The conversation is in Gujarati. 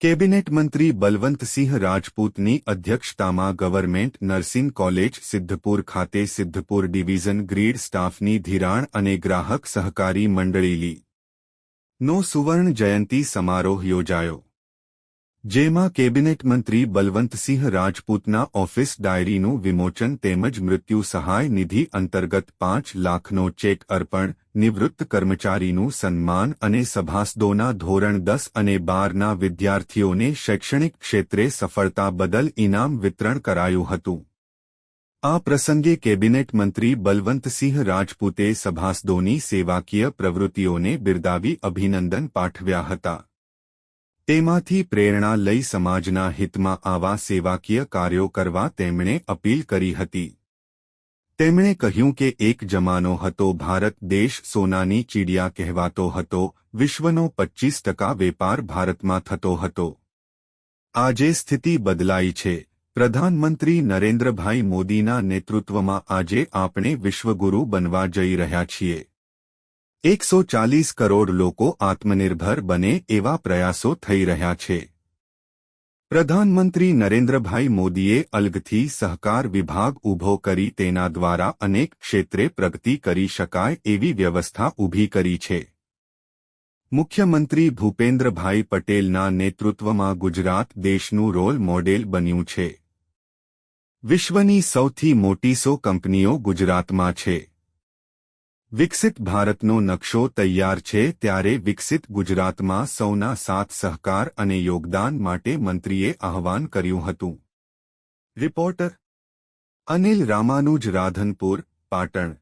કેબિનેટ મંત્રી બલવંતસિંહ રાજપૂતની અધ્યક્ષતામાં ગવર્મેન્ટ નર્સિંગ કોલેજ સિદ્ધપુર ખાતે સિદ્ધપુર ડિવિઝન ગ્રીડ સ્ટાફની ધિરાણ અને ગ્રાહક સહકારી મંડળી નો સુવર્ણ જયંતી સમારોહ યોજાયો, જેમાં કેબિનેટ મંત્રી બલવંતસિંહ રાજપૂતના ઓફિસ ડાયરીનું વિમોચન તેમજ મૃત્યુ સહાય નિધિ અંતર્ગત 5 લાખનો ચેક અર્પણ, નિવૃત્ત કર્મચારીનું સન્માન અને સભાસદોના ધોરણ 10 અને 12ના વિદ્યાર્થીઓને શૈક્ષણિક ક્ષેત્રે સફળતા બદલ ઇનામ વિતરણ કરાયું હતું। આ પ્રસંગે કેબિનેટ મંત્રી બલવંતસિંહ રાજપૂતે સભાસદોની સેવાકીય પ્રવૃત્તિઓને બિરદાવી અભિનંદન પાઠવ્યા હતા। તેમાંથી પ્રેરણા લઈ સમાજના હિતમાં આવા સેવાકીય કાર્યો કરવા તેમણે અપીલ કરી હતી। તેમણે કહ્યું કે એક જમાનો હતો, ભારત દેશ સોનાની ચીડિયા કહેવાતો હતો, વિશ્વનો 25% વેપાર ભારતમાં થતો હતો। આજે સ્થિતિ બદલાઈ છે। પ્રધાનમંત્રી નરેન્દ્રભાઈ મોદીના નેતૃત્વમાં આજે આપણે વિશ્વગુરુ બનવા જઈ રહ્યા છીએ। 140 કરોડ લોકો આત્મનિર્ભર બને એવા પ્રયાસો થઈ રહ્યા છે। પ્રધાનમંત્રી નરેન્દ્રભાઈ મોદીએ અલગથી સહકાર વિભાગ ઊભો કરી તેના દ્વારા અનેક ક્ષેત્રે પ્રગતિ કરી શકાય એવી વ્યવસ્થા ઊભી કરી છે। મુખ્યમંત્રી ભૂપેન્દ્રભાઈ પટેલના નેતૃત્વમાં ગુજરાત દેશનું રોલ મોડેલ બન્યું છે। વિશ્વની સૌથી મોટી 100 કંપનીઓ ગુજરાતમાં છે। વિકસિત ભારતનો નકશો તૈયાર છે, ત્યારે વિકસિત ગુજરાતમાં સૌના સાથ સહકાર અને યોગદાન માટે મંત્રીએ આહવાન કર્યું હતું। રિપોર્ટર અનિલ રામાનુજ, રાધનપુર, પાટણ।